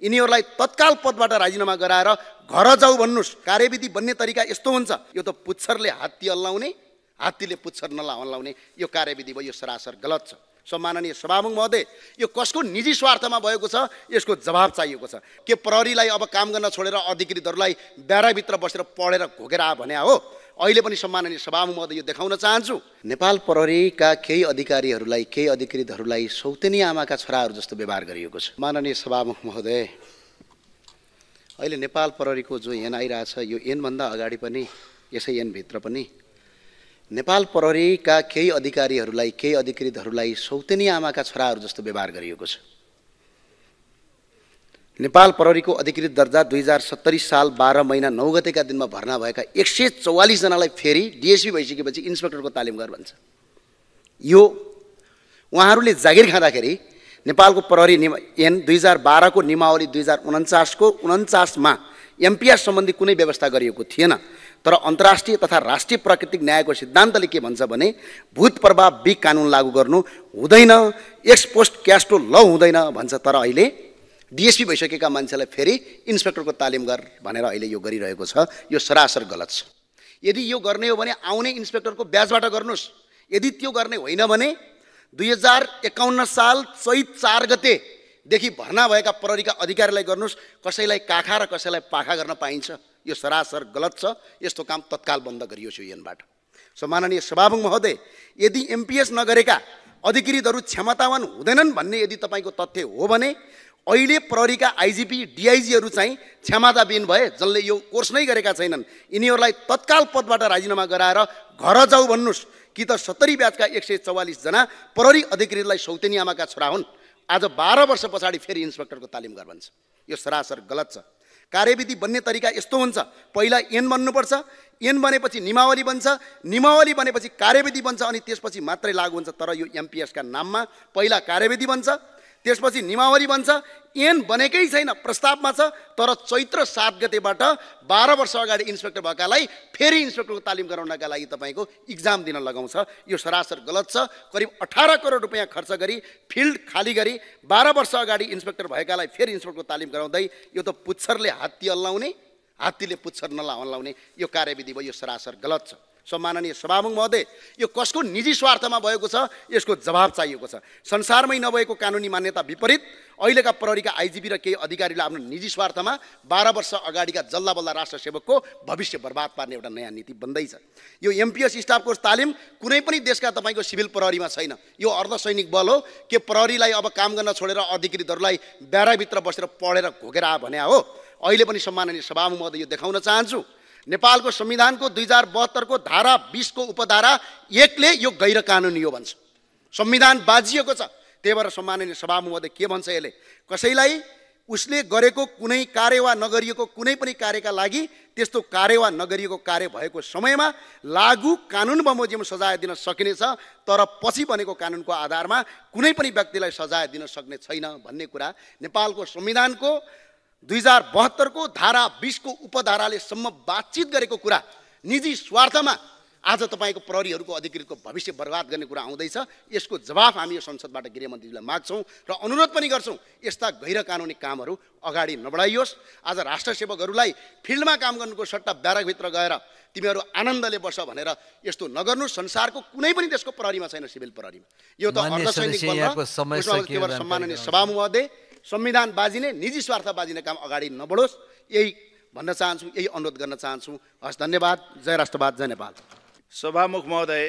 यिनीहरूलाई तत्काल पदबाट राजीनामा गराएर घर जाऊ भन्नुस्। कार्यविधि बन्ने तरिका यस्तो हुन्छ, यो त पुच्छरले हात्ती हल्लाउने, हात्तीले पुच्छर नहल्लाउने यो कार्यविधि भयो, यो सरासर गलत छ। सम्माननीय सभामुख महोदय, यो कसको निजी स्वार्थमा भएको छ, यसको जवाब चाहिएको छ। के प्रहरीलाई अब काम गर्न छोडेर अधिकृतहरूलाई ब्याराभित्र बसेर पढेर घोकेर आ भने हो? अहिले पनि सम्माननीय सभामुख महोदय यो देखाउन चाहन्छु, नेपाल प्रहरीका केही अधिकारीहरूलाई, केही अधिकृतहरूलाई सौतेनी आमाका छोराहरू जस्तो व्यवहार गरिएको छ। माननीय सभामुख महोदय, अहिले नेपाल प्रहरीको जो ऐन आइरहेछ, यो ऐनभन्दा अगाडि पनि, यसै ऐनभित्र पनि नेपाल प्रहरीका केही अधिकारीहरूलाई, केही अधिकृतहरूलाई सौतेनी आमाका छोराहरू जस्तो व्यवहार गरिएको छ। नेपाल प्रहरीको अधिकृत दर्जा 2070 साल 12 महिना 9 गतेका दिनमा भर्ना भएका 144 जनालाई फेरि डिएसपी भइसकेपछि इन्सपेक्टरको तालिम गर भन्छ। यो उहाँहरूले जागिर खाँदाखेरि नेपालको प्रहरी ऐन 2012 को नियमावली 2049 को 49 मा एमपीएस सम्बन्धी कुनै व्यवस्था गरिएको थिएन। तर अन्तर्राष्ट्रिय तथा राष्ट्रिय प्राकृतिक न्यायको सिद्धान्तले के भन्छ भने भूत प्रभाव बी कानुन लागू गर्नु हुँदैन, एक्स पोस्ट क्यास्टो ल हुँदैन भन्छ। तर अहिले डिएसपी भइसकेका मान्छेलाई फेरि इन्सपेक्टरको तालिम गर भनेर अहिले यो गरिरहेको छ। यो सरासर गलत छ। यदि यो गर्ने हो भने आउने इन्सपेक्टरको ब्याजबाट गर्नुस्। यदि त्यो गर्ने होइन भने 2051 साल चैत 4 गतेदेखि भर्ना भएका प्रहरीका अधिकारीलाई गर्नुस्। कसैलाई काखा र कसैलाई पाखा गर्न पाइन्छ। यो सरासर गलत छ। यस्तो काम तत्काल बन्द गरियोस् यो ऐनबाट। सम्माननीय सभामुख महोदय, यदि एमपीएस नगरेका अधिकृतहरू क्षमतावान हुँदैनन् भन्ने यदि तपाईँको तथ्य हो भने अहिले प्रहरीका आइजिपी डिआइजीहरू चाहिँ क्षमताविहीन भए, जसले यो कोर्स नै गरेका छैनन्, यिनीहरूलाई तत्काल पदबाट राजीनामा गराएर घर जाऊ भन्नुस्। कि त 70 ब्याचका 144 जना प्रहरी अधिकृतलाई सौतेनी आमाका छोरा हुन्। आज 12 वर्ष पछाडि फेरि इन्सपेक्टरको तालिम गर भन्छ। यो सरासर गलत छ। कार्यविधि बन्ने तरिका यस्तो हुन्छ, पहिला ऐन बन्नुपर्छ, ऐन बनेपछि नियमावली बन्छ, नियमावली बनेपछि कार्यविधि बन्छ, अनि त्यसपछि मात्रै लागू हुन्छ। तर यो एमपीएसका नाममा पहिला कार्यविधि बन्छ, त्यसपछि नियमावली बन्छ। ऐन बनेकै छैन, प्रस्तावमा छ। तर चैत्र 7 गतेबाट 12 वर्ष अगाडि इन्सपेक्टर भएकालाई फेरि इन्सपेक्टरको तालिम गराउनका लागि तपाईँको इक्जाम दिन लगाउँछ। यो सरासर गलत छ। करिब 18 करोड रुपियाँ खर्च गरी फिल्ड खाली गरी 12 वर्ष अगाडि इन्सपेक्टर भएकालाई फेरि इन्सपेक्टरको तालिम गराउँदै यो त पुच्छरले हात्ती हल्लाउने, हात्तीले पुच्छर नहल्लाउने यो कार्यविधि भयो, यो सरासर गलत छ। सम्माननीय सभामुख महोदय, यो कसको निजी स्वार्थमा भएको छ, यसको जवाब चाहिएको छ। संसारमै नभएको कानुनी मान्यता विपरीत अहिलेका प्रहरीका आइजिपी र केही अधिकारीले आफ्नो निजी स्वार्थमा 12 वर्ष अगाडिका जल्लाबल्ला राष्ट्र सेवकको भविष्य बर्बाद पार्ने एउटा नयाँ नीति बन्दैछ। यो एमपीएस स्टाफ कोर्स तालिम कुनै पनि देशका तपाईँको सिभिल प्रहरीमा छैन। यो अर्धसैनिक बल हो। के प्रहरीलाई अब काम गर्न छोडेर अधिकृतहरूलाई ब्याराभित्र बसेर पढेर घोकेर आ भने हो? अहिले पनि सम्माननीय सभामुख महोदय यो देखाउन चाहन्छु, नेपालको संविधानको 2072 को धारा 20 को उपधारा 1 ले यो गैर कानुनी हो भन्छ। संविधान बाजिएको छ। त्यही भएर सम्माननीय सभामुख महोदय के भन्छ यसले? कसैलाई उसले गरेको कुनै कार्य वा नगरिएको कुनै पनि कार्यका लागि त्यस्तो कार्य वा नगरिएको कार्य भएको समयमा लागू कानुन बमोजिम सजाय दिन सकिनेछ। तर पछि बनेको कानुनको आधारमा कुनै पनि व्यक्तिलाई सजाय दिन सक्ने छैन भन्ने कुरा नेपालको संविधानको 2072 को धारा 20 को उपधाराले सम्म बातचित गरेको कुरा निजी स्वार्थमा आज तपाईँको प्रहरीहरूको अधिकृतको भविष्य बर्बाद गर्ने कुरा आउँदैछ। यसको जवाफ हामी यो संसदबाट गृहमन्त्रीजीलाई माग्छौँ र अनुरोध पनि गर्छौँ, यस्ता गैर कानुनी कामहरू अगाडि नबढाइयोस्। आज राष्ट्र सेवकहरूलाई फिल्डमा काम गर्नुको सट्टा ब्यारकभित्र गएर तिमीहरू आनन्दले बस भनेर यस्तो नगर्नु। संसारको कुनै पनि देशको प्रहरीमा छैन, सिभिल प्रहरीमा। यो त अर्धसैनिक बल। सम्माननीय सभामुख महोदय, संविधान बाजिने, निजी स्वार्थ बाजिने काम अगाडि नबढोस्, यही भन्न चाहन्छु, यही अनुरोध गर्न चाहन्छु। हस्, धन्यवाद। जय राष्ट्रवाद, जय नेपाल। सभामुख महोदय,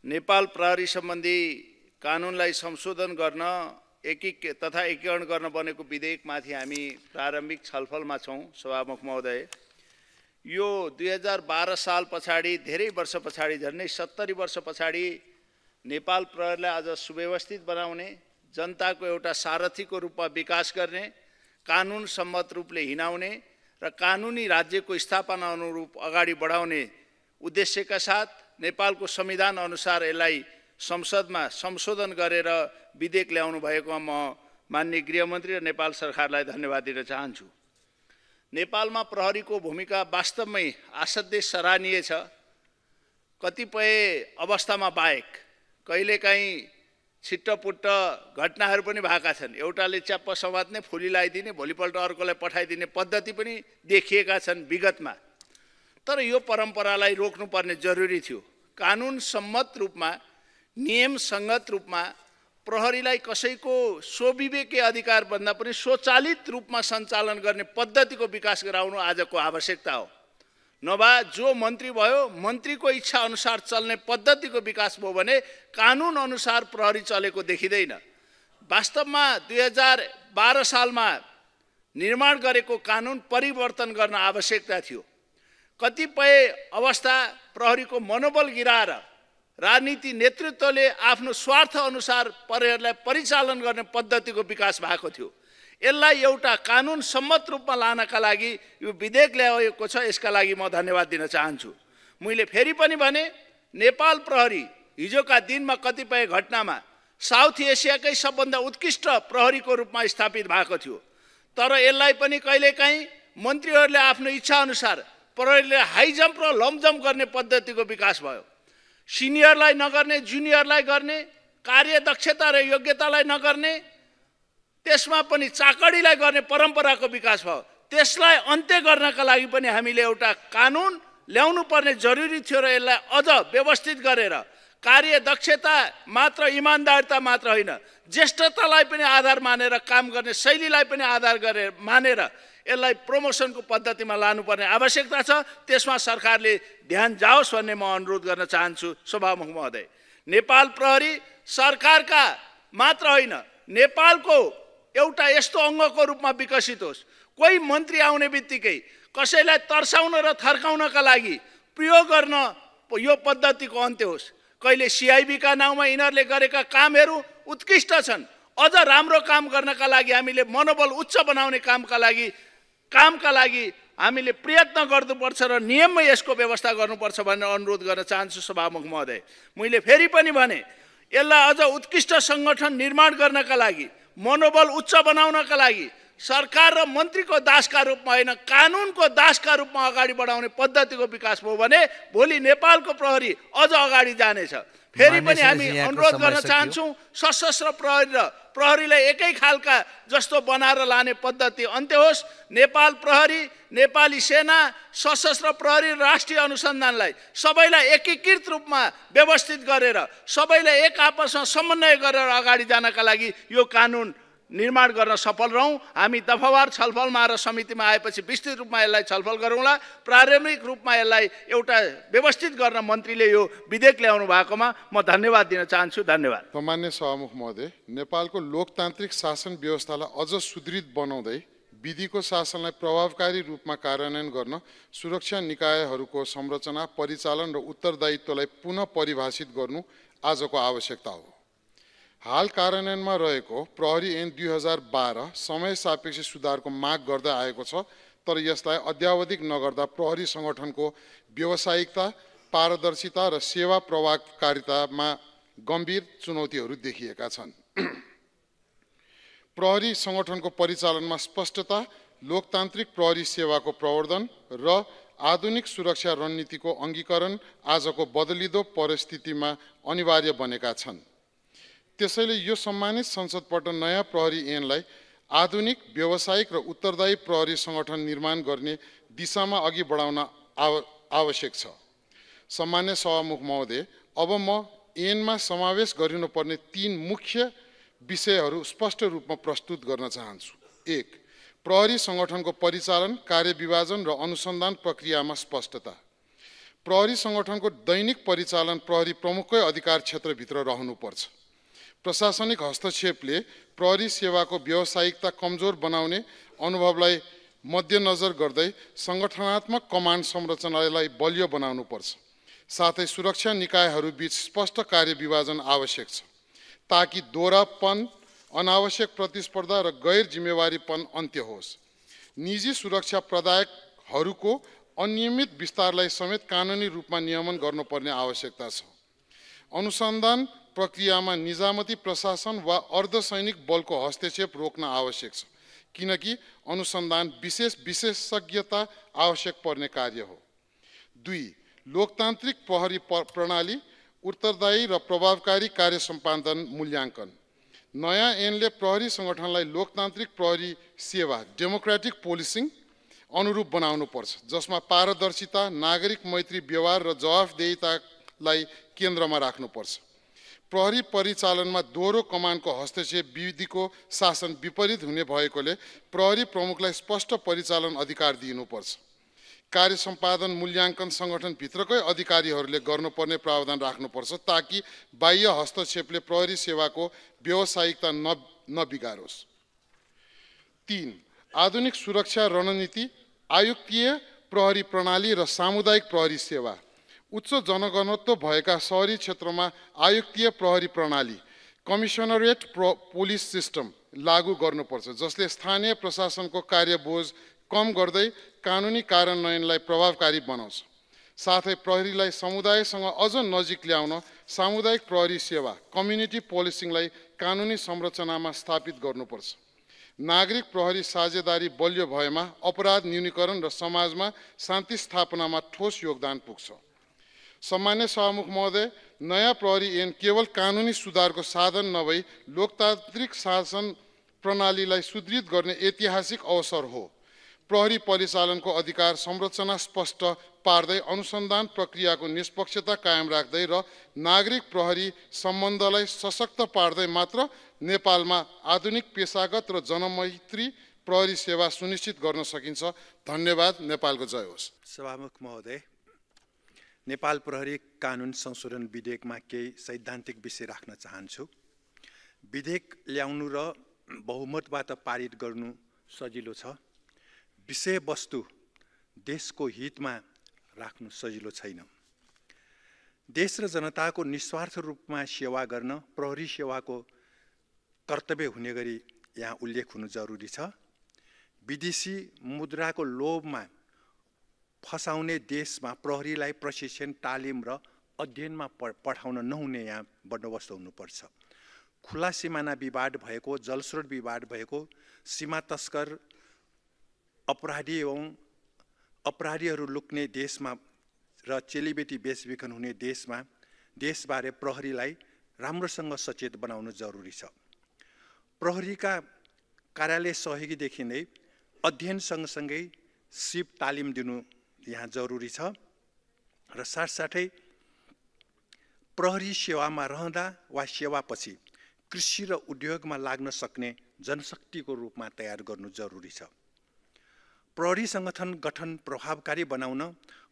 नेपाल प्रहरी सम्बन्धी कानुनलाई संशोधन गर्न तथा एकीकरण गर्न बनेको विधेयकमाथि हामी प्रारम्भिक छलफलमा छौँ। सभामुख महोदय, यो 2012 साल पछाडि, धेरै वर्ष पछाडि, झन्डै 70 वर्ष पछाडि नेपाल प्रहरीलाई आज सुव्यवस्थित बनाउने, जनताको एउटा सारथीको रूपमा विकास गर्ने, कानुन सम्मत रूपले हिँडाउने र कानुनी राज्यको स्थापना अनुरूप अगाडि बढाउने उद्देश्यका साथ नेपालको संविधान अनुसार यसलाई संसदमा संशोधन गरेर विधेयक ल्याउनु भएकोमा म माननीय गृहमन्त्री र नेपाल सरकारलाई धन्यवाद दिन चाहन्छु। नेपालमा प्रहरीको भूमिका वास्तवमै असाध्यै सराहनीय छ। कतिपय अवस्थामा बाहेक कहिलेकाहीँ छिट्टपुट्ट घटनाहरू पनि भएका छन्। एउटाले च्याप्प समात्ने, फुली लगाइदिने, भोलिपल्ट अर्कोलाई पठाइदिने पद्धति पनि देखिएका छन् विगतमा। तर यो परम्परालाई रोक्नुपर्ने जरुरी थियो। कानुन सम्मत रूपमा, नियम सङ्गत रूपमा प्रहरीलाई कसैको स्वविवेकी अधिकार भन्दा पनि स्वचालित रूपमा सञ्चालन गर्ने पद्धतिको विकास गराउनु आजको आवश्यकता हो। नभए जो मन्त्री भयो, मन्त्रीको इच्छा अनुसार चल्ने पद्धतिको विकास भयो भने कानुन अनुसार प्रहरी चलेको देखिँदैन। वास्तवमा 2012 सालमा निर्माण गरेको कानुन परिवर्तन गर्न आवश्यकता थियो। कतिपय अवस्था प्रहरीको मनोबल गिराएर राजनीति नेतृत्वले आफ्नो स्वार्थ अनुसार प्रहरीलाई परिचालन गर्ने पद्धतिको विकास भएको थियो। यसलाई एउटा कानुन सम्मत रूपमा लानका लागि यो विधेयक ल्याएको छ। यसका लागि म धन्यवाद दिन चाहन्छु। मैले फेरि पनि भने, नेपाल प्रहरी हिजोका दिनमा कतिपय घटनामा साउथ एसियाकै सबभन्दा उत्कृष्ट प्रहरीको रूपमा स्थापित भएको थियो। तर यसलाई पनि कहिलेकाहीँ मन्त्रीहरूले आफ्नो इच्छा अनुसार प्रहरीले हाई जम्प र लङ जम्प गर्ने पद्धतिको विकास भयो। सिनियरलाई नगर्ने, जुनियरलाई गर्ने, कार्यदक्षता र योग्यतालाई नगर्ने, त्यसमा पनि चाकडीलाई गर्ने परम्पराको विकास भयो। त्यसलाई अन्त्य गर्नका लागि पनि हामीले एउटा कानुन ल्याउनु पर्ने जरुरी थियो र यसलाई अझ व्यवस्थित गरेर कार्यदक्षता मात्र, इमानदारिता मात्र होइन, ज्येष्ठतालाई पनि आधार मानेर काम गर्ने शैलीलाई पनि आधार गरेर मानेर यसलाई प्रमोसनको पद्धतिमा लानुपर्ने आवश्यकता छ। त्यसमा सरकारले ध्यान जाओस् भन्ने म अनुरोध गर्न चाहन्छु। सभामुख महोदय, नेपाल प्रहरी सरकारका मात्र होइन, नेपालको एउटा यस्तो अङ्गको रूपमा विकसित होस्। कोही मन्त्री आउने बित्तिकै कसैलाई तर्साउन र थर्काउनका लागि प्रयोग गर्न यो पद्धतिको अन्त्य होस्। कहिले सिआइबीका नाउँमा यिनीहरूले गरेका कामहरू उत्कृष्ट छन्। अझ राम्रो काम गर्नका लागि हामीले मनोबल उच्च बनाउने कामका लागि हामीले प्रयत्न गर्नुपर्छ र नियममै यसको व्यवस्था गर्नुपर्छ भन्ने अनुरोध गर्न चाहन्छु। सभामुख महोदय, मैले फेरि पनि भने, यसलाई अझ उत्कृष्ट सङ्गठन निर्माण गर्नका लागि, मनोबल उच्च बनाउनका लागि सरकार र मन्त्रीको दासका रूपमा होइन, कानुनको दासका रूपमा अगाडि बढाउने पद्धतिको विकास भयो भने भोलि नेपालको प्रहरी अझ अगाडि जानेछ। फेरि पनि हामी अनुरोध गर्न चाहन्छौँ, सशस्त्र प्रहरी र प्रहरीलाई एकै खालका जस्तो बनाएर लाने पद्धति अन्त्य होस्। नेपाल प्रहरी, नेपाली सेना, सशस्त्र प्रहरी, राष्ट्रिय अनुसन्धानलाई सबैलाई एकीकृत रूपमा व्यवस्थित गरेर सबैलाई एक आपसमा समन्वय गरेर अगाडि जानका लागि यो कानुन निर्माण गर्न सफल रहौँ। हामी दफावार छलफलमा र समितिमा आएपछि विस्तृत रूपमा यसलाई छलफल गरौँला। प्रारम्भिक रूपमा यसलाई एउटा व्यवस्थित गर्न मन्त्रीले यो विधेयक ल्याउनु भएकोमा म धन्यवाद दिन चाहन्छु। धन्यवाद। सम्माननीय सभामुख महोदय, नेपालको लोकतान्त्रिक शासन व्यवस्थालाई अझ सुदृढ बनाउँदै विधिको शासनलाई प्रभावकारी रूपमा कार्यान्वयन गर्न सुरक्षा निकायहरूको संरचना, परिचालन र उत्तरदायित्वलाई पुनः परिभाषित गर्नु आजको आवश्यकता हो। हाल कार्यान्वयनमा रहेको प्रहरी ऐन 2012 समय सापेक्ष सुधारको माग गर्दै आएको छ। तर यसलाई अद्यावधिक नगर्दा प्रहरी सङ्गठनको व्यावसायिकता, पारदर्शिता र सेवा प्रभावकारितामा गम्भीर चुनौतीहरू देखिएका छन्। प्रहरी सङ्गठनको परिचालनमा स्पष्टता, लोकतान्त्रिक प्रहरी सेवाको प्रवर्धन र आधुनिक सुरक्षा रणनीतिको अङ्गीकरण आजको बदलिदो परिस्थितिमा अनिवार्य बनेका छन्। त्यसैले यो सम्मानित संसदबाट नयाँ प्रहरी ऐनलाई आधुनिक, व्यावसायिक र उत्तरदायी प्रहरी सङ्गठन निर्माण गर्ने दिशामा अघि बढाउन आवश्यक छ। सम्मान्य सभामुख महोदय, अब म ऐनमा समावेश गरिनुपर्ने 3 मुख्य विषयहरू स्पष्ट रूपमा प्रस्तुत गर्न चाहन्छु। 1. प्रहरी सङ्गठनको परिचालन, कार्यविभाजन र अनुसन्धान प्रक्रियामा स्पष्टता। प्रहरी सङ्गठनको दैनिक परिचालन प्रहरी प्रमुखकै अधिकार क्षेत्रभित्र रहनुपर्छ। प्रशासनिक हस्तक्षेपले प्रहरी सेवाको व्यावसायिकता कमजोर बनाउने अनुभवलाई मध्यनजर गर्दै सङ्गठनात्मक कमान्ड संरचनालाई बलियो बनाउनुपर्छ। साथै सुरक्षा निकायहरूबीच स्पष्ट कार्यविभाजन आवश्यक छ ताकि दोहरापन, अनावश्यक प्रतिस्पर्धा र गैर जिम्मेवारीपन अन्त्य होस्। निजी सुरक्षा प्रदायकहरूको अनियमित विस्तारलाई समेत कानुनी रूपमा नियमन गर्नुपर्ने आवश्यकता छ। अनुसन्धान प्रक्रियामा निजामती प्रशासन वा अर्धसैनिक बलको हस्तक्षेप रोक्न आवश्यक छ, किनकि अनुसन्धान विशेषज्ञता आवश्यक पर्ने कार्य हो। 2. लोकतान्त्रिक प्रहरी प्रणाली उत्तरदायी र प्रभावकारी कार्य सम्पादन मूल्याङ्कन। नयाँ ऐनले प्रहरी सङ्गठनलाई लोकतान्त्रिक प्रहरी सेवा डेमोक्रेटिक पोलिसिङ अनुरूप बनाउनुपर्छ, जसमा पारदर्शिता, नागरिक मैत्री व्यवहार र जवाफदेहितालाई केन्द्रमा राख्नुपर्छ। प्रहरी परिचालनमा दोहोरो कमानको हस्तक्षेप विधिको शासन विपरीत हुने भएकोले प्रहरी प्रमुखलाई स्पष्ट परिचालन अधिकार दिनुपर्छ। कार्य सम्पादन मूल्याङ्कन सङ्गठनभित्रकै अधिकारीहरूले गर्नुपर्ने प्रावधान राख्नुपर्छ, ताकि बाह्य हस्तक्षेपले प्रहरी सेवाको व्यावसायिकता नबिगारोस्। 3. आधुनिक सुरक्षा रणनीति, आयुक्तीय प्रहरी प्रणाली र सामुदायिक प्रहरी सेवा। उच्च जनघनत्व भएका शहरी क्षेत्रमा आयुक्तीय प्रहरी प्रणाली कमिसनरेट पुलिस सिस्टम लागू गर्नुपर्छ, जसले स्थानीय प्रशासनको कार्यबोझ कम गर्दै कानुनी कार्यान्वयनलाई प्रभावकारी बनाउँछ। साथै प्रहरीलाई समुदायसँग अझ नजिक ल्याउन सामुदायिक प्रहरी सेवा कम्युनिटी पोलिसिङलाई कानुनी संरचनामा स्थापित गर्नुपर्छ। नागरिक प्रहरी साझेदारी बलियो भएमा अपराध न्यूनीकरण र समाजमा शान्ति स्थापनामा ठोस योगदान पुग्छ। सम्मान्य सभामुख महोदय, नयाँ प्रहरी ऐन केवल कानुनी सुधारको साधन नभई लोकतान्त्रिक शासन प्रणालीलाई सुदृढ गर्ने ऐतिहासिक अवसर हो। प्रहरी परिचालनको अधिकार संरचना स्पष्ट पार्दै अनुसन्धान प्रक्रियाको निष्पक्षता कायम राख्दै र नागरिक प्रहरी सम्बन्धलाई सशक्त पार्दै मात्र नेपालमा आधुनिक पेशागत र जनमैत्री प्रहरी सेवा सुनिश्चित गर्न सकिन्छ। धन्यवाद। नेपालको जय होस्। सभामुख महोदय, नेपाल प्रहरी कानुन संशोधन विधेयकमा केही सैद्धान्तिक विषय राख्न चाहन्छु। विधेयक ल्याउनु र बहुमतबाट पारित गर्नु सजिलो छ, विषयवस्तु देशको हितमा राख्नु सजिलो छैन। देश र जनताको निस्वार्थ रूपमा सेवा गर्न प्रहरी सेवाको कर्तव्य हुने गरी यहाँ उल्लेख हुनु जरुरी छ। विदेशी मुद्राको लोभमा फसाउने देशमा प्रहरीलाई प्रशिक्षण, तालिम र अध्ययनमा पठाउन नहुने यहाँ बन्दोबस्त हुनुपर्छ। खुला सिमाना विवाद भएको, जलस्रोत विवाद भएको, सीमा तस्कर अपराधी एवं अपराधीहरू लुक्ने देशमा र चेलीबेटी बेचबिखन हुने देशबारे प्रहरीलाई राम्रोसँग सचेत बनाउनु जरुरी छ। प्रहरीका कार्यालय सहयोगीदेखि नै अध्ययन सँगसँगै सिप तालिम दिनु यहाँ जरुरी छ र साथसाथै प्रहरी सेवामा रहँदा वा सेवापछि कृषि र उद्योगमा लाग्न सक्ने जनशक्तिको रूपमा तयार गर्नु जरुरी छ। प्रहरी सङ्गठन गठन प्रभावकारी बनाउन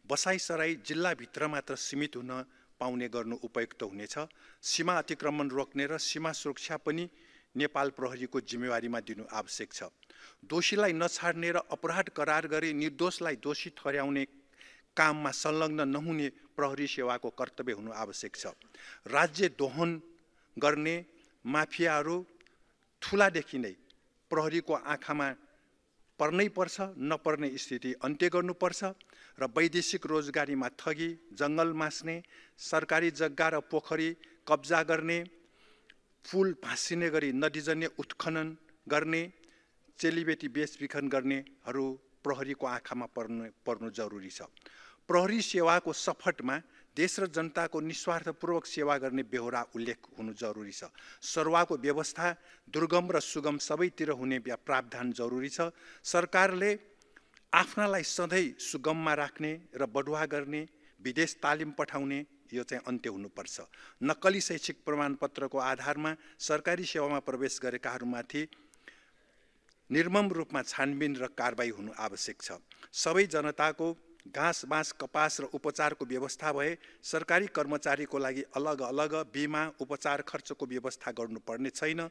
बसाइसराई जिल्लाभित्र मात्र सीमित हुन पाउने गर्नु उपयुक्त हुनेछ। सीमा अतिक्रमण रोक्ने र सीमा सुरक्षा पनि नेपाल प्रहरीको जिम्मेवारीमा दिनु आवश्यक छ। दोषीलाई नछाड्ने र अपराध करार गरी निर्दोषलाई दोषी ठहर्याउने काममा संलग्न नहुने प्रहरी सेवाको कर्तव्य हुनु आवश्यक छ। राज्य दोहन गर्ने माफियाहरू ठुलादेखि नै प्रहरीको आँखामा पर्नै पर्छ, नपर्ने स्थिति अन्त्य गर्नुपर्छ र वैदेशिक रोजगारीमा ठगी, जङ्गल मास्ने, सरकारी जग्गा र पोखरी कब्जा गर्ने, पुल भाँसिने गरी नदीजन्य उत्खनन गर्ने, चेलीबेटी बेचबिखन गर्नेहरू प्रहरीको आँखामा पर्नु जरुरी छ। प्रहरी सेवाको सफटमा देश र जनताको निस्वार्थपूर्वक सेवा गर्ने बेहोरा उल्लेख हुनु जरुरी छ। सरुवाको व्यवस्था दुर्गम र सुगम सबैतिर हुने प्रावधान जरुरी छ। सरकारले आफ्नालाई सधैँ सुगममा राख्ने र बढुवा गर्ने, विदेश तालिम पठाउने यो चाहिँ अन्त्य हुनुपर्छ। नक्कली शैक्षिक प्रमाणपत्रको आधारमा सरकारी सेवामा प्रवेश गरेकाहरूमाथि निर्मम रूपमा छानबिन र कारबाही हुनु आवश्यक छ। सबै जनताको घाँस बाँस कपास र उपचारको व्यवस्था भए सरकारी कर्मचारीको लागि अलग अलग बिमा उपचार खर्चको व्यवस्था गर्नुपर्ने छैन।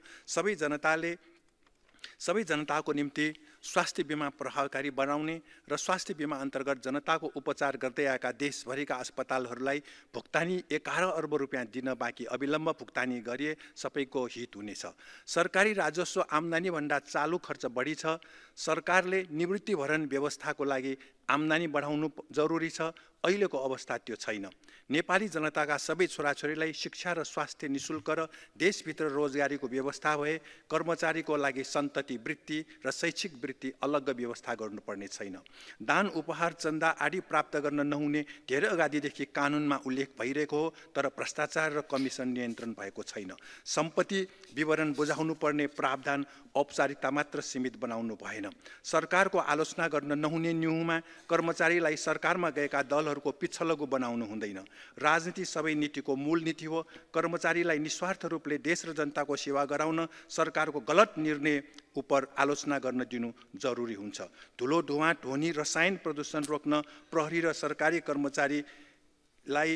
सबै जनताको निम्ति स्वास्थ्य बिमा प्रभावकारी बनाउने र स्वास्थ्य बिमा अन्तर्गत जनताको उपचार गर्दै आएका देशभरिका अस्पतालहरूलाई भुक्तानी 11 अर्ब रुपियाँ दिन बाँकी अविलम्ब भुक्तानी गरिए सबैको हित हुनेछ। सरकारी राजस्व आम्दानीभन्दा चालु खर्च बढी छ। सरकारले निवृत्तिभरण व्यवस्थाको लागि आम्दानी बढाउनु जरुरी छ। अहिलेको अवस्था त्यो छैन। नेपाली जनताका सबै छोराछोरीलाई शिक्षा र स्वास्थ्य निशुल्क र देशभित्र रोजगारीको व्यवस्था भए कर्मचारीको लागि सन्तति वृत्ति र शैक्षिक वृत्ति छात्रवृत्ति अलग्ग व्यवस्था गर्नुपर्ने छैन। दान उपहार चन्दा आदि प्राप्त गर्न नहुने धेरै अगाडिदेखि कानुनमा उल्लेख भइरहेको हो, तर भ्रष्टाचार र कमिसन नियन्त्रण भएको छैन। सम्पत्ति विवरण बुझाउनु पर्ने प्रावधान औपचारिकता मात्र सीमित बनाउनु भएन। सरकारको आलोचना गर्न नहुने न्युमा कर्मचारीलाई सरकारमा गएका दलहरूको पिछलगु बनाउनु हुँदैन। राजनीति सबै नीतिको मूल नीति हो। कर्मचारीलाई निस्वार्थ रूपले देश र जनताको सेवा गराउन सरकारको गलत निर्णय उपर आलोचना गर्न दिनु जरुरी हुन्छ। धुलो धुवाँ ध्वनि रसायन प्रदूषण रोक्न प्रहरी र सरकारी कर्मचारीलाई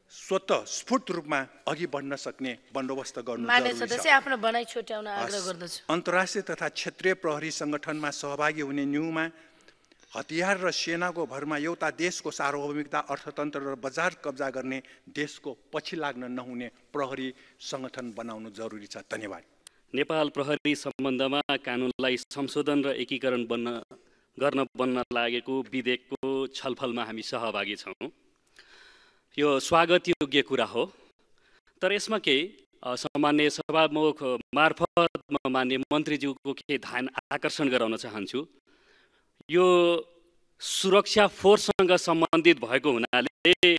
स्वतः स्फूर्त रूपमा अघि बढ्न सक्ने बन्दोबस्त गर्नु जरुरी छ। आफ्नो भनाइ छुट्याउन आग्रह गर्दछु। अन्तर्राष्ट्रिय तथा क्षेत्रीय प्रहरी संगठनमा सहभागी हुने न्युमा हतियार र सेनाको भरमा एउटा देशको सार्वभौमिकता, अर्थतन्त्र र बजार कब्जा गर्ने देशको पछि लाग्न नहुने प्रहरी संगठन बनाउनु जरुरी छ। धन्यवाद। नेपाल प्रहरी सम्बन्धमा कानुनलाई संशोधन र एकीकरण बन्न लागेको विधेयकको छलफलमा हामी सहभागी छौँ। यो स्वागत योग्य कुरा हो, तर यसमा केही सामान्य सभामुख मार्फत म माननीय मन्त्रीज्यूको केही ध्यान आकर्षण गराउन चाहन्छु। यो सुरक्षा फोर्ससँग सम्बन्धित भएको हुनाले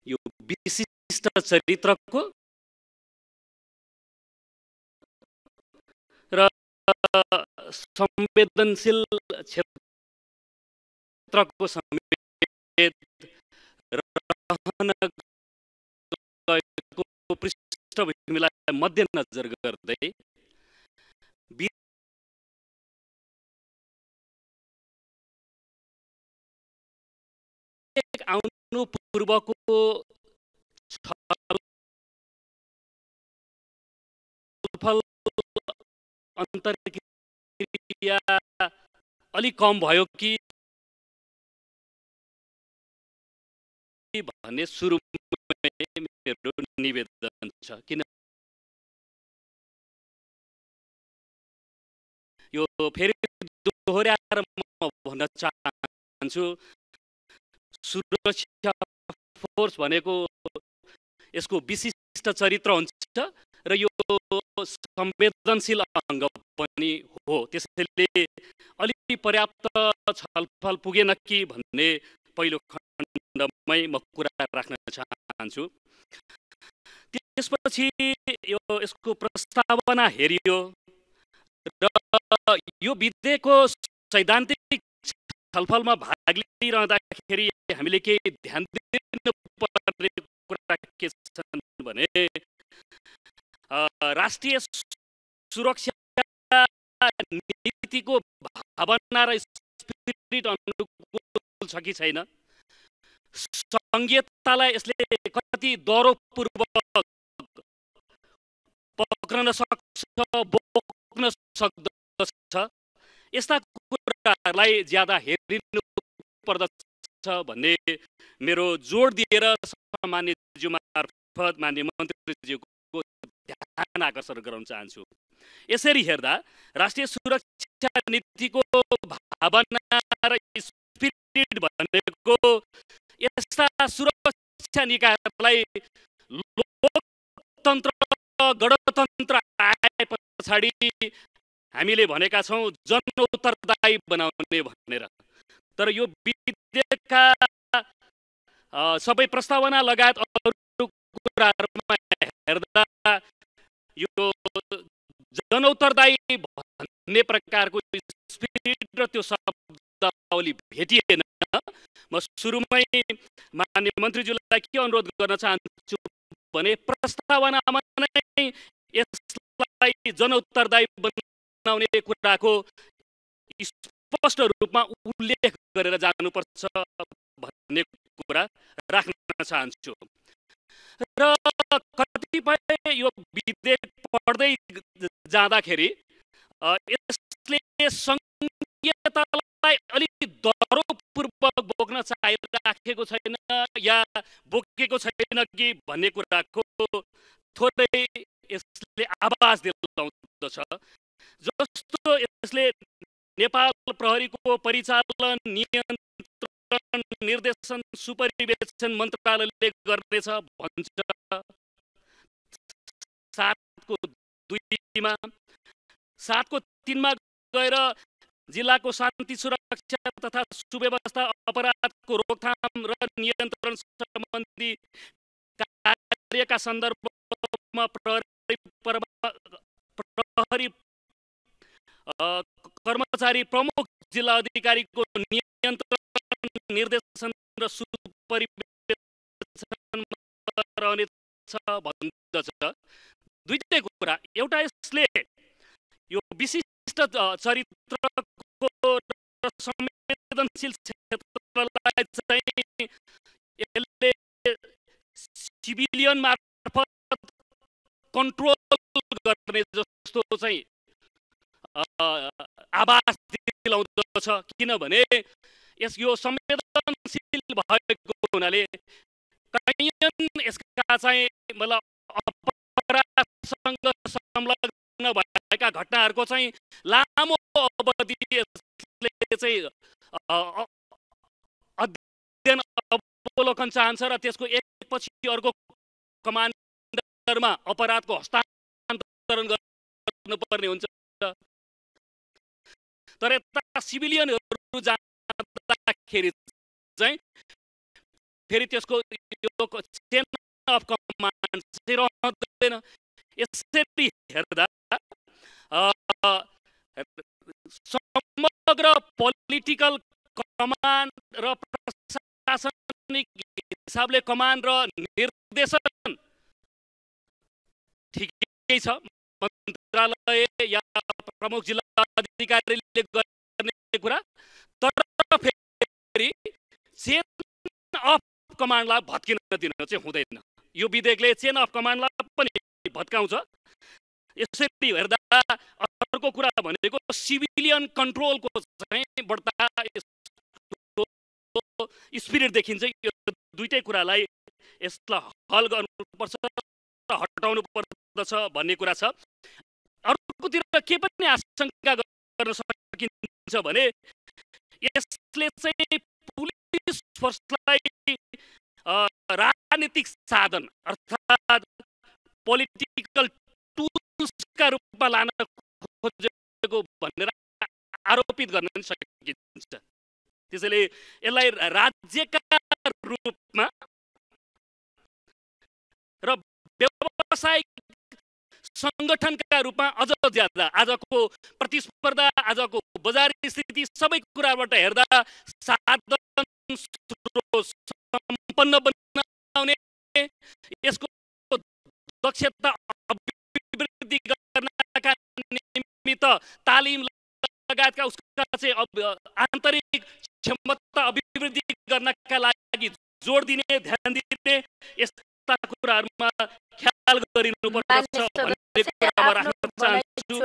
यो विशिष्ट चरित्रको र संवेदनशील क्षेत्रको समेत रहन गएको पृष्ठभूमिलाई मध्यनजर गर्दै आउनु पूर्वको छलफल अन्तर्क्रिया अलिक कम भयो कि भन्ने सुरुमै मेरो निवेदन छ। किन यो फेरि दोहोर्याएर म भन्न चाहन्छु, सुरक्षा फोर्स भनेको यसको विशिष्ट चरित्र हुन्छ र यो संवेदनशील अङ्ग पनि हो। त्यसैले अलि पर्याप्त छलफल पुगेन कि भन्ने पहिलो खण्डमै म कुरा राख्न चाहन्छु। त्यसपछि यसको प्रस्तावना हेरियो र यो विधेयकको सैद्धान्तिक छलफलमा भाग लिइरहँदाखेरि हामीले केही ध्यान दिनुपर्ने कुरा के छन् भने राष्ट्रिय सुरक्षा नीतिको भावना र स्पिरिट अनुकूल छ कि छैन, संघीयतालाई यसले कति दरोपूर्वक पक्रन सक्छ, बोक्न सक्दछ, यस्ता कुराहरूलाई ज्यादा हेरिनु पर्दछ भन्ने मेरो जोड दिएर सामान्यज्यू मार्फत माननीय मन्त्रीज्यूको ध्यान आकर्षण गराउन चाहन्छु। यसरी हेर्दा राष्ट्रिय सुरक्षा नीतिको भावना र स्पिरिट भनेको यस्ता सुरक्षा निकायहरूलाई लोकतन्त्र गणतन्त्र आए पछाडि हामीले भनेका छौँ जनउत्तरदायी बनाउने भनेर। तर यो विधेयकका सबै प्रस्तावना लगायत अरू कुराहरूमा हेर्दा यो जनउत्तरदायी भन्ने प्रकारको स्पिरिट र त्यो शब्दावली भेटिएन। म सुरुमै माननीय मन्त्रीज्यूलाई के अनुरोध गर्न चाहन्छु भने प्रस्तावनामा नै यसलाई जनउत्तरदायी बनाउने कुराको स्पष्ट रूपमा उल्लेख गरेर जानुपर्छ भन्ने कुरा राख्न चाहन्छु। र कतिपय यो विधेयक पढ्दै जाँदाखेरि यसले संघीयतालाई अलिक दरोपूर्वक बोक्न चाहिराखेको छैन या बोकेको छैन कि भन्ने कुराको थोरै यसले आभास दिलाउँदछ। जस्तो यसले नेपाल प्रहरीको परिचालन, नियन्त्रण, निर्देशन, सुपरिवेक्षण मन्त्रालयले गर्नेछ भन्छ 7 को 2 मा, 7 को 3 मा गएर जिल्लाको शान्ति सुरक्षा तथा सुव्यवस्था अपराधको रोकथाम र नियन्त्रण सम्बन्धी कार्यका सन्दर्भमा प्रहरी कर्मचारी प्रमुख जिल्ला अधिकारीको नियन्त्रण निर्देशन र सुपरिवेक्षणमा रहनेछ भन्दछ। दुईटै कुरा, एउटा यसले यो विशिष्ट चरित्रको र संवेदनशील क्षेत्रलाई चाहिँ यसले सिभिलियन मार्फत कन्ट्रोल गर्ने जस्तो चाहिँ आवाज दिलाउँदछ। किनभने यो संवेदनशील भएको हुनाले यसका चाहिँ मतलब अपराधसँग संलग्न भएका घटनाहरूको चाहिँ लामो अवधि यसले चाहिँ अध्ययन अवलोकन चाहन्छ र त्यसको एकपछि अर्को कमान्डरमा अपराधको हस्तान्तरण गर्नुपर्ने हुन्छ। तर यता सिभिलियनहरू जाँदाखेरि चाहिँ फेरि त्यसको चेन अफ कमान्ड चाहिँ रहँदैन। यसरी हेर्दा समग्र पोलिटिकल कमान्ड र प्रशासनिक हिसाबले कमान्ड र निर्देशन ठिकै छ, मन्त्रालय या प्रमुख जिल्ला अधिकारीले गर्ने कुरा। तर फेरि चेन अफ कमान्डलाई भत्किन दिन चाहिँ हुँदैन। यो विधेयकले चेन अफ कमान्डलाई पनि भत्काउँछ। यसरी हेर्दा अर्को कुरा भनेको सिभिलियन कन्ट्रोलको चाहिँ बढ्ता स्पिरिट देखिन्छ। यो दुईटै कुरालाई यसलाई हल गर्नुपर्छ र हटाउनु पर्दछ भन्ने कुरा छ। अर्कोतिर के पनि आशंका गर्न सकिन्छ भने यसले चाहिँ पुलिस फोर्सलाई राजनीतिक साधन अर्थात् पोलिटिकल टुल्सका रूपमा लान खोजेको भनेर आरोपित गर्न पनि सकिन्छ। त्यसैले यसलाई राज्यका रूपमा र व्यावसायिक सङ्गठनका रूपमा अझ ज्यादा आजको प्रतिस्पर्धा, आजको बजार स्थिति सबै कुराबाट हेर्दा साधन सम्पन्न बनाउने, यसको दक्षता अभिवृद्धि गर्नका निमित्त तालिम लगायतका उसका चाहिँ आन्तरिक क्षमता अभिवृद्धि गर्नका लागि जोड दिने, ध्यान दिने यस्ता कुराहरूमा ख्याल गरिनुपर्छ भन्ने कुरामा राख्न चाहन्छु।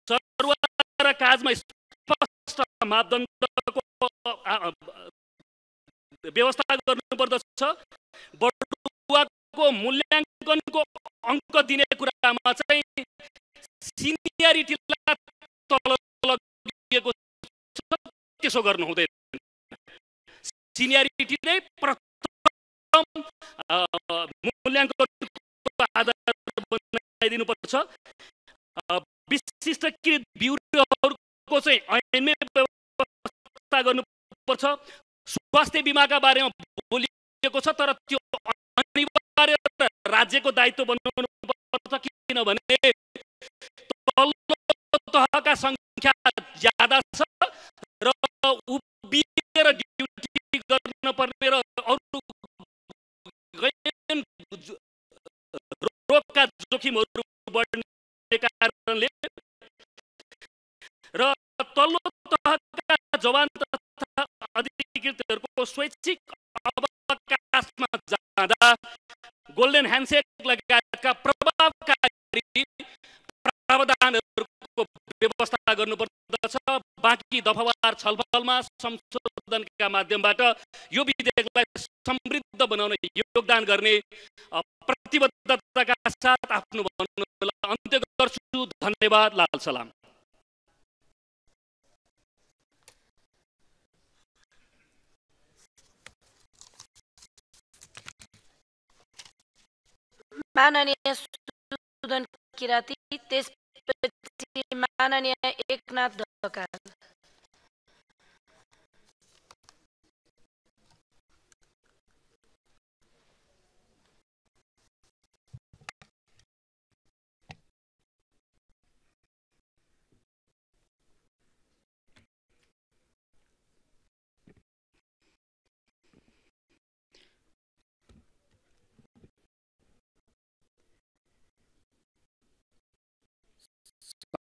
सरुवा र काजमा स्पष्ट मापदण्डको व्यवस्था गर्नुपर्दछ। बढुवाको मूल्याङ्कनको अङ्क दिने कुरामा चाहिँ सिनियरिटीलाई तल लगिएको छ, त्यसो गर्नु हुँदैन। सिनियरिटी नै प्रथम मूल्याङ्कनको आधार बनाइदिनुपर्छ। विशिष्टकृत ब्युरोहरूको चाहिँ ऐनमै व्यवस्था गर्नुपर्छ। स्वास्थ्य बिमाका बारेमा बोलिएको छ, तर त्यो अनिवार्य राज्यको दायित्व बनाउनु पर्छ। किनभने तल्लो तहका सङ्ख्या ज्यादा छ र उभिएर ड्युटी गर्न पर्ने र अरू रोगका जोखिमहरू बढ्ने कारणले र तल्लो तहका जवान तथा अधिकृतहरूको स्वैच्छिक अवकाशमा जाँदा गोल्डन ह्यान्डसेक लगायतका प्रभावकारी प्रावधानहरूको व्यवस्था गर्नुपर्दछ। बाँकी दफावार छलफलमा संशोधनका माध्यमबाट यो विधेयकलाई समृद्ध बनाउन योगदान गर्ने प्रतिबद्धताका साथ आफ्नो भन्नुलाई अन्त्य गर्छु। धन्यवाद। लाल सलाम। माननीय सुदन किराती, त्यसपछि माननीय एकनाथ ढकाल।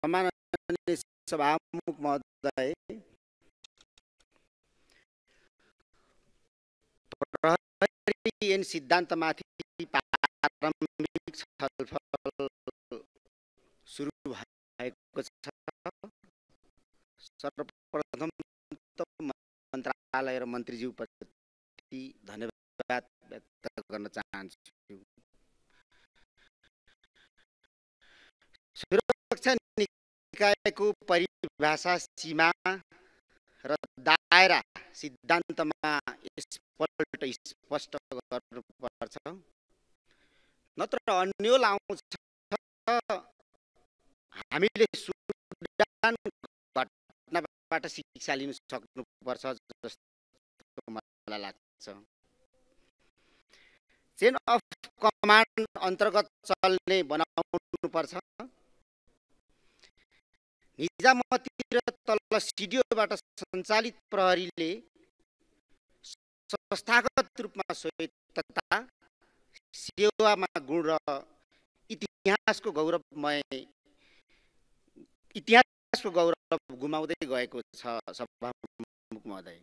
सम्माननीय सभामुख महोदय, प्रहरी ऐन सिद्धान्तमाथि प्रारम्भिक छलफल सुरु भएको छ। सर्वप्रथम त मन्त्रालय र मन्त्रीज्यूप्रति धन्यवाद व्यक्त गर्न चाहन्छु। सुरक्षा निकायको परिभाषा, सीमा र दायरा सिद्धान्तमा स्पष्ट गर्नुपर्छ, नत्र अन्यल आउँछ। हामीले सुडान घटनाबाट शिक्षा लिन सक्नुपर्छ जस्तो मलाई लाग्छ। चेन अफ कमान्ड अन्तर्गत चल्ने बनाउनुपर्छ। निजामती र तल सिडिओबाट सञ्चालित प्रहरीले संस्थागत रूपमा स्वायत्तता, सेवामा गुण र इतिहासको गौरव गुमाउँदै गएको छ। सभामुख महोदय,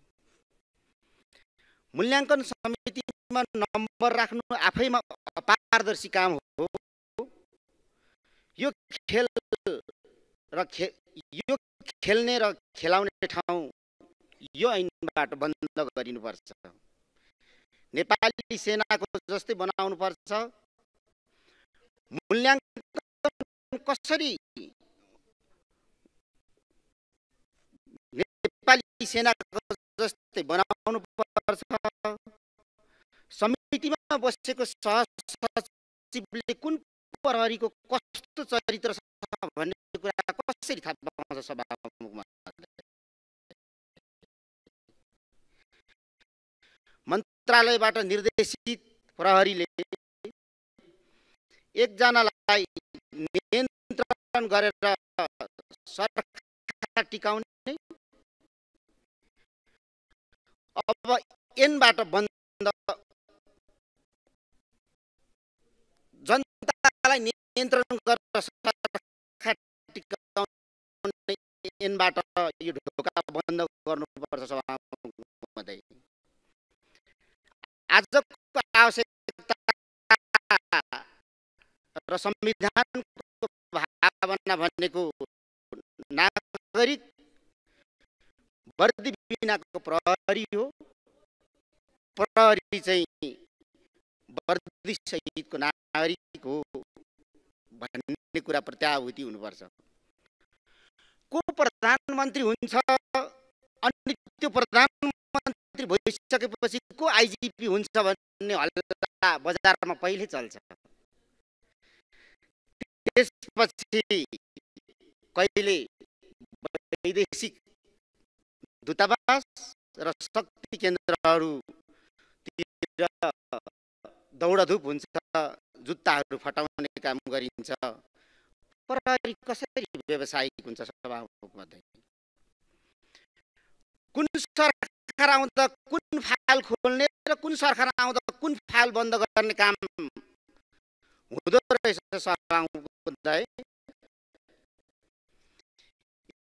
मूल्याङ्कन समितिमा नम्बर राख्नु आफैमा अपारदर्शी काम हो। यो खेल्ने र खेलाउने ठाउँ यो ऐनबाट बन्द गरिनुपर्छ। नेपाली सेनाको जस्तै बनाउनुपर्छ। मूल्याङ्कन कसरी नेपाली सेनाको जस्तै बनाउनुपर्छ? समितिमा बसेको सहसचिवले कुन प्रहरीको कस्तो चरित्र छ भन्ने कुरा कसरी थाहा पाउँछ? सभामुखमा मन्त्रालयबाट निर्देशित प्रहरीले एकजनालाई नियन्त्रण गरेर सरकार टिकाउने, अब ऐनबाट बन्द जनतालाई नियन्त्रण गरेर सरकार टिकाउने ऐनबाट यो ढोका बन्द गर्नुपर्छ। सभामुख महोदय, आजको आवश्यकता र संविधानको भावना भनेको नागरिक वर्दी बिनाको प्रहरी हो। प्रहरी चाहिँ वर्दी सहितको नागरिक हो भन्ने कुरा प्रत्याभूति हुनुपर्छ। को प्रधानमन्त्री हुन्छ अनि त्यो प्रधानमन्त्री भइसकेपछि को आइजिपी हुन्छ भन्ने हल्ला बजारमा पहिले चल्छ। त्यसपछि कहिले वैदेशिक दूतावास र शक्ति केन्द्रहरूतिर दौडधुप हुन्छ, जुत्ताहरू फटाउने काम गरिन्छ। प्रहरी कसरी व्यावसायिक हुन्छ? सभामुख महोदय, कुन सरकार आउँदा कुन फाइल खोल्ने र कुन सरकार आउँदा कुन फाइल बन्द गर्ने काम हुँदो रहेछ? सभामुख महोदय,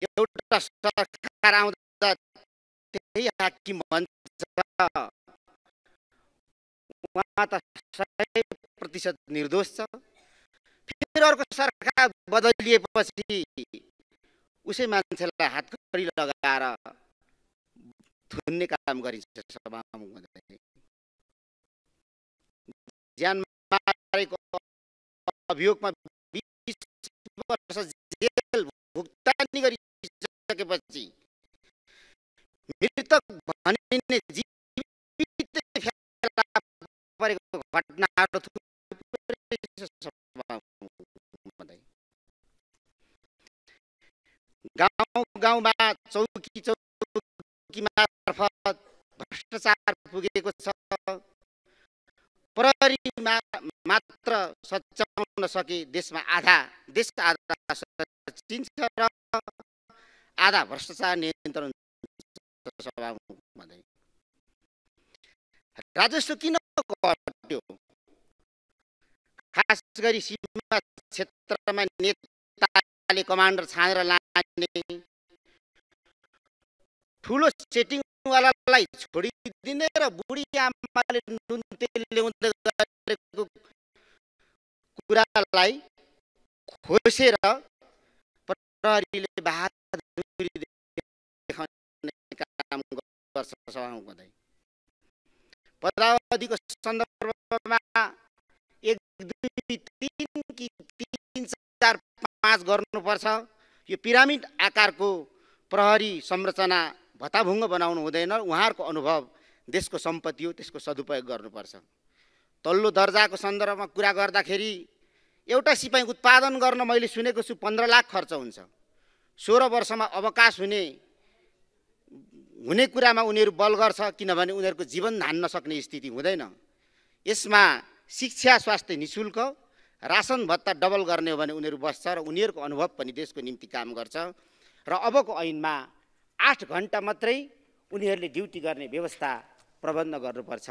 एउटा सरकार आउँदा त्यही हाकिम भन्छ उहाँ त 100% निर्दोष छ। फेरि अर्को सरकार बदलिएपछि उसै मान्छेलाई हातकडी लगाएर थुन्ने काम गरिन्छ। सभामुख महोदय, ज्यान मारेको अभियोगमा 20 वर्ष जेल भुक्तानी गरिसकेपछि मृतक भनिने जीवित फेला परेको घटनाहरू गाउँमा चौकी मार्फत भ्रष्टाचार पुगेको छ। प्रहरीमा मात्र सच्याउन सके देश आधा सचिन्छ र आधा भ्रष्टाचार नियन्त्रण सभामुखमा। राजस्व किन घट्यो? खास गरी सीमा क्षेत्रमा नेताले कमान्डर छानेर लाने, ठुलो सेटिङवालालाई छोडिदिने र बुढी आमाले नुन तेल ल्याउँदै गरेको कुरालाई खोसेर प्रहरीले बहादुरी देखाउने काम गर्छ सभामुखमा। पदावधिको सन्दर्भमा 1, 2, 3 कि 3, 4, 5 गर्नुपर्छ। यो पिरामिड आकारको प्रहरी संरचना भत्ताभुङ्ग बनाउनु हुँदैन। उहाँहरूको अनुभव देशको सम्पत्ति हो, त्यसको सदुपयोग गर्नुपर्छ। तल्लो दर्जाको सन्दर्भमा कुरा गर्दाखेरि एउटा सिपाही उत्पादन गर्न मैले सुनेको छु 15 लाख खर्च हुन्छ। 16 वर्षमा अवकाश हुने कुरामा उनीहरू बल गर्छ, किनभने उनीहरूको जीवन धान्न सक्ने स्थिति हुँदैन। यसमा शिक्षा स्वास्थ्य निशुल्क, रासन भत्ता डबल गर्ने हो भने उनीहरू बस्छ र उनीहरूको अनुभव पनि देशको निम्ति काम गर्छ। र अबको ऐनमा 8 घण्टा मात्रै उनीहरूले ड्युटी गर्ने व्यवस्था प्रबन्ध गर्नुपर्छ।